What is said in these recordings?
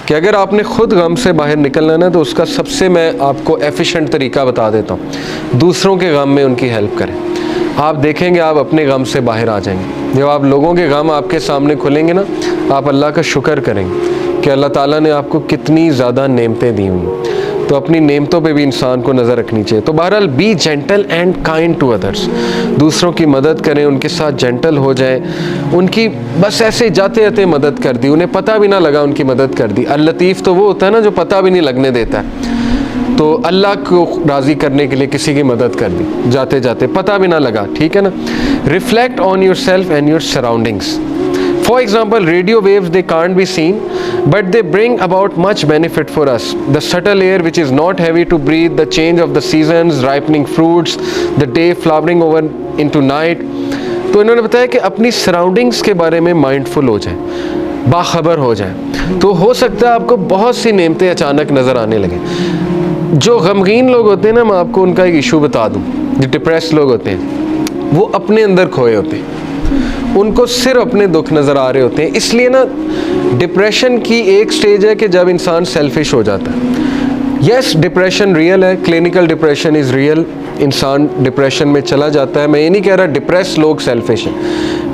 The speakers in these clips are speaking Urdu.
کہ اگر آپ نے خود غم سے باہر نکلنا نا تو اس کا سب سے میں آپ کو ایفیشینٹ طریقہ بتا دیتا ہوں، دوسروں کے غم میں ان کی ہیلپ کریں. آپ دیکھیں گے آپ اپنے غم سے باہر آ جائیں گے. جب آپ لوگوں کے غم آپ کے سامنے کھلیں گے نا، آپ اللہ کا شکر کریں گے کہ اللہ تعالیٰ نے آپ کو کتنی زیادہ نعمتیں دی ہوئی. تو اپنی نعمتوں پہ بھی انسان کو نظر رکھنی چاہیے. تو بہرحال be gentle and kind to others, دوسروں کی مدد کریں، ان کے ساتھ جینٹل ہو جائیں، ان کی بس ایسے جاتے جاتے مدد کر دی، انہیں پتہ بھی نہ لگا ان کی مدد کر دی. اللطیف تو وہ ہوتا ہے نا جو پتہ بھی نہیں لگنے دیتا ہے. تو اللہ کو راضی کرنے کے لیے کسی کی مدد کر دی جاتے جاتے، پتہ بھی نہ لگا. ٹھیک ہے نا. Reflect on your self and your surroundings. For example, radio waves, they can't be seen, but they bring about much benefit for us. The subtle air which is not heavy to breathe, the change of the seasons, ripening fruits, the day flowering over into night. تو انہوں نے بتایا کہ اپنی سراؤنڈنگس کے بارے میں مائنڈفل ہو جائیں، باخبر ہو جائیں، تو ہو سکتا ہے آپ کو بہت سی نعمتیں اچانک نظر آنے لگیں. جو غمگین لوگ ہوتے ہیں نا، میں آپ کو ان کا ایک ایشو بتا دوں. جو ڈپریس لوگ ہوتے ہیں وہ اپنے اندر کھوئے ہوتے ہیں، ان کو صرف اپنے دکھ نظر آ رہے ہوتے ہیں. اس لیے نا ڈپریشن کی ایک سٹیج ہے کہ جب انسان سیلفش ہو جاتا ہے. یس ڈپریشن ریئل ہے، کلینکل ڈپریشن از ریئل. انسان ڈپریشن میں چلا جاتا ہے. میں یہ نہیں کہہ رہا ڈپریس لوگ سیلفش ہیں،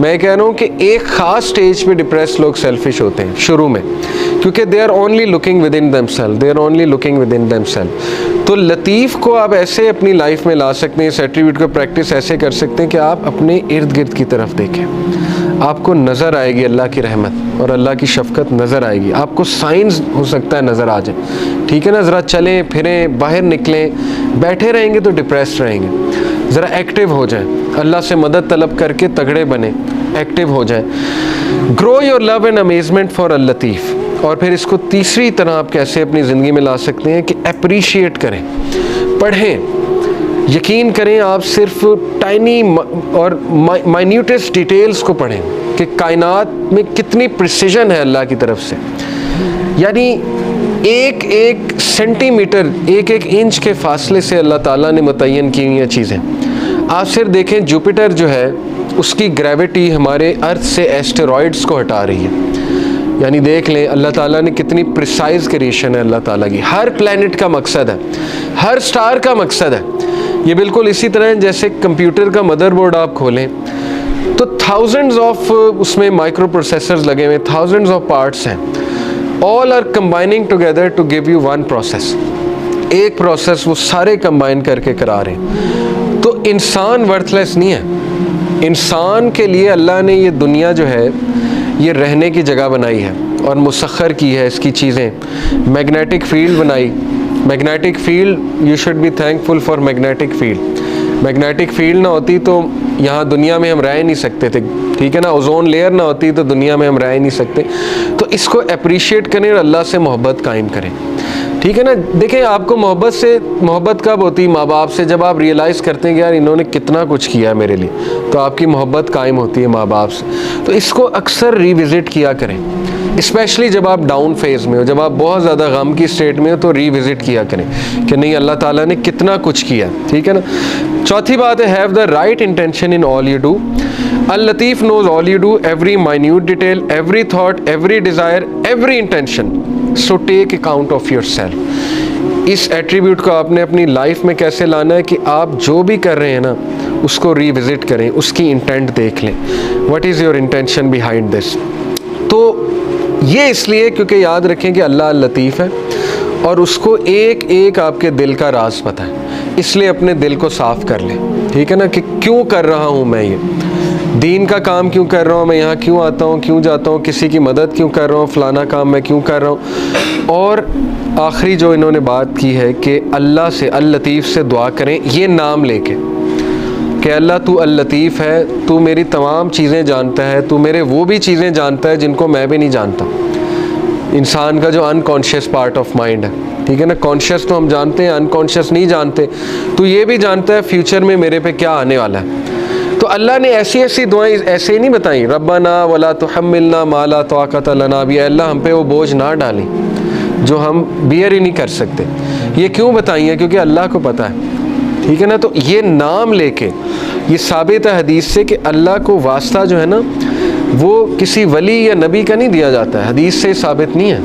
میں کہہ رہا ہوں کہ ایک خاص سٹیج پہ ڈپریس لوگ سیلفش ہوتے ہیں شروع میں، کیونکہ they are only looking with in them self, they are only looking with in them self. تو لطیف کو آپ ایسے اپنی لائف میں لا سکتے ہیں، اس ایٹریبیوٹ کو پریکٹس ایسے کر سکتے ہیں کہ آپ اپنے ارد گرد کی طرف دیکھیں، آپ کو نظر آئے گی اللہ کی رحمت اور اللہ کی شفقت نظر آئے گی. آپ کو سائنز ہو سکتا ہے نظر آ جائیں. ٹھیک ہے نا. ذرا چلیں پھریں، باہر نکلیں. بیٹھے رہیں گے تو ڈپریسڈ رہیں گے. ذرا ایکٹیو ہو جائیں، اللہ سے مدد طلب کر کے تگڑے بنیں، ایکٹیو ہو جائیں. Grow your love and amazement for اللطیف. اور پھر اس کو تیسری طرح آپ کیسے اپنی زندگی میں لا سکتے ہیں کہ اپریشیٹ کریں، پڑھیں. یقین کریں آپ صرف ٹائنی اور مائنیوٹسٹ ڈیٹیلز کو پڑھیں کہ کائنات میں کتنی پریسیجن ہے اللہ کی طرف سے. یعنی ایک ایک سینٹی میٹر، ایک ایک انچ کے فاصلے سے اللہ تعالیٰ نے متعین کی ہوئی ہیں چیزیں. آپ صرف دیکھیں جوپیٹر جو ہے اس کی گریوٹی ہمارے ارتھ سے ایسٹرائڈس کو ہٹا رہی ہے. یعنی دیکھ لیں اللہ تعالیٰ نے کتنی پریسائز کریشن ہے اللہ تعالیٰ کی. ہر پلینٹ کا مقصد ہے، ہر سٹار کا مقصد ہے. یہ بالکل اسی طرح جیسے کمپیوٹر کا مدر بورڈ آپ کھولیں تو تھاؤزنڈز آف اس میں مائکرو پروسیسرز لگے ہوئے، تھاؤزنڈز آف پارٹس ہیں. All are combining together to give you one process. ایک پروسیس وہ سارے کمبائن کر کے کرا رہے ہیں. تو انسان ورتھ لیس نہیں ہے. انسان کے لیے اللہ نے یہ دنیا جو ہے یہ رہنے کی جگہ بنائی ہے اور مسخر کی ہے اس کی چیزیں. میگنیٹک فیلڈ بنائی. Magnetic field, you should be thankful for magnetic field. Magnetic field نہ ہوتی تو یہاں دنیا میں ہم رہ نہیں سکتے تھے. ٹھیک ہے نا. اوزون لیئر نہ ہوتی تو دنیا میں ہم رہ نہیں سکتے. تو اس کو اپریشیٹ کریں اور اللہ سے محبت قائم کریں. ٹھیک ہے نا. دیکھیں آپ کو محبت کب ہوتی؟ ماں باپ سے. جب آپ ریئلائز کرتے ہیں کہ یار انہوں نے کتنا کچھ کیا ہے میرے لیے، تو آپ کی محبت قائم ہوتی ہے ماں باپ سے. تو اس کو اکثر ریوزٹ کیا کریں، اسپیشلی جب آپ ڈاؤن فیز میں ہو، جب آپ بہت زیادہ غم کی اسٹیٹ میں ہو تو ریوزٹ کیا کریں کہ نہیں اللہ تعالیٰ نے کتنا کچھ کیا. ٹھیک ہے نا. چوتھی بات ہے have the right intention in all you do. Latif knows all you do, every minute detail, every thought, every desire, every intention. So take account of yourself. اس ایٹریبیوٹ کو آپ نے اپنی لائف میں کیسے لانا ہے کہ آپ جو بھی کر رہے ہیں نا اس کو ریوزٹ کریں، اس کی انٹینٹ دیکھ لیں. What is your intention behind this? تو یہ اس لیے کیونکہ یاد رکھیں کہ اللہ لطیف ہے اور اس کو ایک ایک آپ کے دل کا راز پتہ ہے. اس لیے اپنے دل کو صاف کر لیں. ٹھیک ہے نا. کہ کیوں کر رہا ہوں میں یہ دین کا کام، کیوں کر رہا ہوں میں، یہاں کیوں آتا ہوں، کیوں جاتا ہوں، کسی کی مدد کیوں کر رہا ہوں، فلانا کام میں کیوں کر رہا ہوں. اور آخری جو انہوں نے بات کی ہے کہ اللہ سے اللطیف سے دعا کریں یہ نام لے کے کہ اللہ تو اللطیف ہے، تو میری تمام چیزیں جانتا ہے، تو میرے وہ بھی چیزیں جانتا ہے جن کو میں بھی نہیں جانتا. انسان کا جو انکانشیس پارٹ آف مائنڈ ہے. ٹھیک ہے نا. کانشیس تو ہم جانتے ہیں، انکانشیس نہیں جانتے. تو یہ بھی جانتا ہے فیوچر میں میرے پہ کیا آنے والا ہے. تو اللہ نے ایسی ایسی دعائیں ایسے ہی نہیں بتائیں. ربنا ولا تحملنا ما لا طاقت لنا بہ. اللہ ہم پہ وہ بوجھ نہ ڈالیں جو ہم بیئر ہی نہیں کر سکتے. یہ کیوں بتائیں ہیں؟ کیونکہ اللہ کو پتہ ہے. ٹھیک ہے نا. تو یہ نام لے کے یہ ثابت ہے حدیث سے کہ اللہ کو واسطہ جو ہے نا وہ کسی ولی یا نبی کا نہیں دیا جاتا ہے. حدیث سے ثابت نہیں ہے.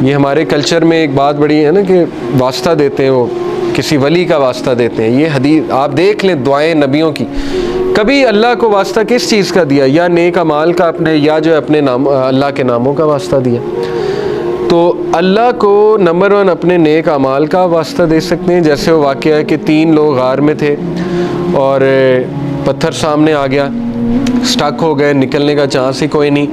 یہ ہمارے کلچر میں ایک بات بڑی ہے نا کہ واسطہ دیتے ہیں، وہ کسی ولی کا واسطہ دیتے ہیں. یہ حدیث آپ دیکھ لیں دعائیں نبیوں کی، کبھی اللہ کو واسطہ کس چیز کا دیا؟ یا نیک اعمال کا اپنے، یا جو اپنے نام اللہ کے ناموں کا واسطہ دیا. تو اللہ کو نمبر 1 اپنے نیک اعمال کا واسطہ دے سکتے ہیں. جیسے وہ واقعہ ہے کہ 3 لوگ غار میں تھے اور پتھر سامنے آ گیا، سٹک ہو گئے، نکلنے کا چانس ہی کوئی نہیں،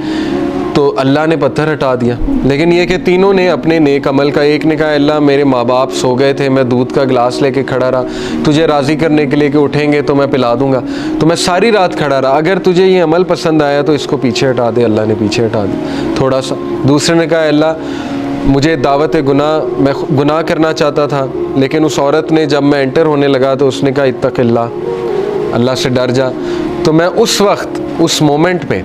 تو اللہ نے پتھر ہٹا دیا. لیکن یہ کہ تینوں نے اپنے نیک عمل کا، ایک نے کہا اللہ میرے ماں باپ سو گئے تھے، میں دودھ کا گلاس لے کے کھڑا رہا تجھے راضی کرنے کے لیے کہ اٹھیں گے تو میں پلا دوں گا، تو میں ساری رات کھڑا رہا، اگر تجھے یہ عمل پسند آیا تو اس کو پیچھے ہٹا دے. اللہ نے پیچھے ہٹا دیا تھوڑا سا. دوسرے نے کہا اللہ مجھے دعوت گناہ، میں گناہ کرنا چاہتا تھا، لیکن اس عورت نے جب میں انٹر ہونے لگا تو اس نے کہا اتق اللہ، اللہ سے ڈر جا، تو میں اس وقت اس مومنٹ پہ،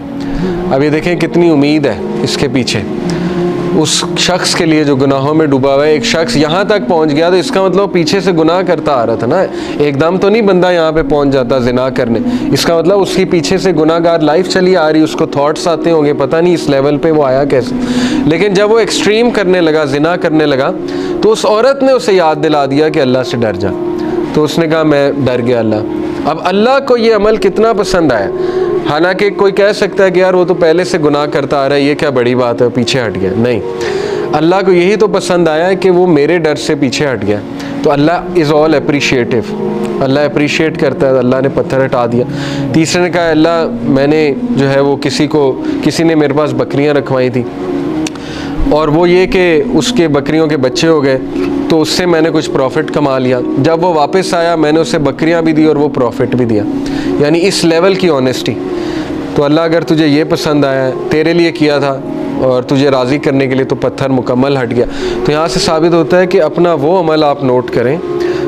اب یہ دیکھیں کتنی امید ہے اس کے پیچھے، اس شخص کے لیے جو گناہوں میں ڈوبا ہوا ہے. ایک شخص یہاں تک پہنچ گیا تو اس کا مطلب پیچھے سے گناہ کرتا آ رہا تھا نا، ایک دم تو نہیں بندہ یہاں پہ پہنچ جاتا زنا کرنے. اس کا مطلب اس کی پیچھے سے گناہ گار لائف چلی آ رہی، اس کو تھاٹس آتے ہوں گے، پتہ نہیں اس لیول پہ وہ آیا کیسے. لیکن جب وہ ایکسٹریم کرنے لگا، زنا کرنے لگا، تو اس عورت نے اسے یاد دلا دیا کہ اللہ سے ڈر جا. تو اس نے کہا میں ڈر گیا اللہ. اب اللہ کو یہ عمل کتنا پسند آیا. حالانکہ کوئی کہہ سکتا ہے کہ یار وہ تو پہلے سے گناہ کرتا آ رہا ہے، یہ کیا بڑی بات ہے، پیچھے ہٹ گیا. نہیں، اللہ کو یہی تو پسند آیا ہے کہ وہ میرے ڈر سے پیچھے ہٹ گیا. تو اللہ از آل اپریشیٹو، اللہ اپریشیٹ کرتا ہے. اللہ نے پتھر ہٹا دیا. تیسرے نے کہا اللہ میں نے جو ہے وہ کسی نے میرے پاس بکریاں رکھوائی تھی، اور وہ یہ کہ اس کے بکریوں کے بچے ہو گئے، تو اس سے میں نے کچھ پروفٹ کما لیا. جب وہ واپس آیا میں نے اسے بکریاں بھی دی اور وہ پروفٹ بھی دیا. یعنی اس لیول کی آنیسٹی. تو اللہ اگر تجھے یہ پسند آیا ہے، تیرے لیے کیا تھا اور تجھے راضی کرنے کے لیے، تو پتھر مکمل ہٹ گیا. تو یہاں سے ثابت ہوتا ہے کہ اپنا وہ عمل آپ نوٹ کریں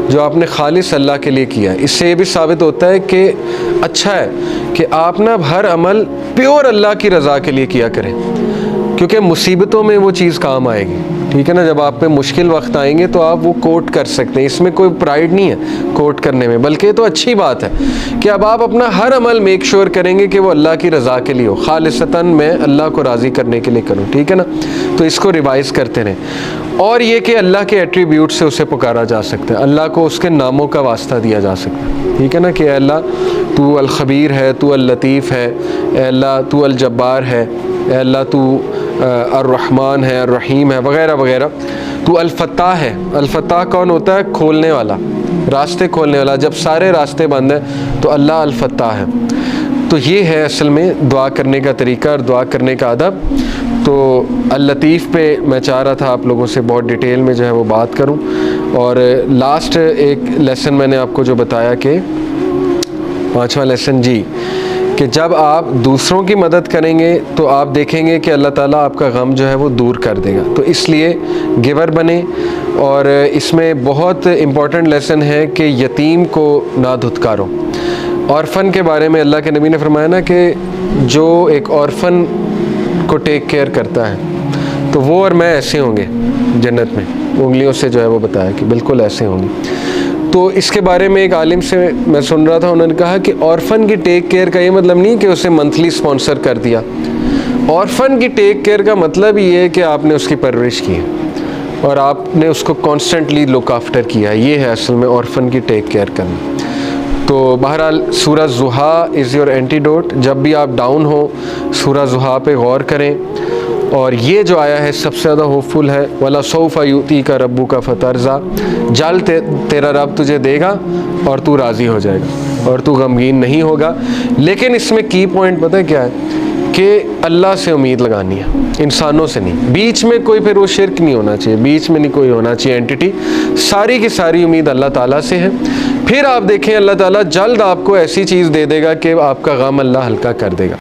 جو آپ نے خالص اللہ کے لیے کیا ہے. اس سے یہ بھی ثابت ہوتا ہے کہ اچھا ہے کہ آپ نا ہر عمل پیور اللہ کی رضا کے لیے کیا کریں، کیونکہ مصیبتوں میں وہ چیز کام آئے گی. ٹھیک ہے نا، جب آپ پہ مشکل وقت آئیں گے تو آپ وہ کوٹ کر سکتے ہیں. اس میں کوئی پرائیڈ نہیں ہے کوٹ کرنے میں، بلکہ یہ تو اچھی بات ہے کہ اب آپ اپنا ہر عمل میک شور کریں گے کہ وہ اللہ کی رضا کے لیے ہو، خالصتاً میں اللہ کو راضی کرنے کے لیے کروں. ٹھیک ہے نا، تو اس کو ریوائز کرتے رہیں. اور یہ کہ اللہ کے ایٹریبیوٹ سے اسے پکارا جا سکتا ہے، اللہ کو اس کے ناموں کا واسطہ دیا جا سکتا ہے. ٹھیک ہے نا، کہ اے اللہ تو الخبیر ہے، تو اللطیف ہے، اے اللہ تو الجبار ہے، اے اللہ تو الرحمن ہے، الرحیم ہے، وغیرہ وغیرہ. تو الفتاح ہے. الفتاح کون ہوتا ہے؟ کھولنے والا، راستے کھولنے والا. جب سارے راستے بند ہیں تو اللہ الفتاح ہے. تو یہ ہے اصل میں دعا کرنے کا طریقہ اور دعا کرنے کا ادب. تو اللطیف پہ میں چاہ رہا تھا آپ لوگوں سے بہت ڈیٹیل میں جو ہے وہ بات کروں. اور لاسٹ ایک لیسن میں نے آپ کو جو بتایا کہ 5واں لیسن جی، کہ جب آپ دوسروں کی مدد کریں گے تو آپ دیکھیں گے کہ اللہ تعالیٰ آپ کا غم جو ہے وہ دور کر دے گا. تو اس لیے گیور بنیں. اور اس میں بہت امپورٹنٹ لیسن ہے کہ یتیم کو نہ دھتکارو. اورفن کے بارے میں اللہ کے نبی نے فرمایا نا کہ جو ایک اورفن کو ٹیک کیئر کرتا ہے تو وہ اور میں ایسے ہوں گے جنت میں. انگلیوں سے جو ہے وہ بتایا کہ بالکل ایسے ہوں گے. تو اس کے بارے میں ایک عالم سے میں سن رہا تھا، انہوں نے کہا کہ اورفن کی ٹیک کیئر کا یہ مطلب نہیں کہ اسے منتھلی سپانسر کر دیا. اورفن کی ٹیک کیئر کا مطلب یہ ہے کہ آپ نے اس کی پرورش کی ہے اور آپ نے اس کو کانسٹنٹلی لک آفٹر کیا. یہ ہے اصل میں اورفن کی ٹیک کیئر کرنا. تو بہرحال سورہ ضحیٰ از یور اینٹیڈوٹ. جب بھی آپ ڈاؤن ہو سورہ ضحیٰ پہ غور کریں. اور یہ جو آیا ہے سب سے زیادہ ہوپ فل ہے، وَلَسَوْفَ يُؤْتِيكَ رَبُّكَ فَتَرْضَىٰ. جلد تیرا رب تجھے دے گا اور تو راضی ہو جائے گا اور تو غمگین نہیں ہوگا. لیکن اس میں کی پوائنٹ پتہ ہے کیا ہے؟ کہ اللہ سے امید لگانی ہے، انسانوں سے نہیں. بیچ میں کوئی پھر وہ شرک نہیں ہونا چاہیے، بیچ میں نہیں کوئی ہونا چاہیے اینٹی. ساری کی ساری امید اللہ تعالیٰ سے ہے. پھر آپ دیکھیں اللہ تعالیٰ جلد آپ کو ایسی چیز دے دے گا کہ آپ کا غم اللہ ہلکا کر دے گا.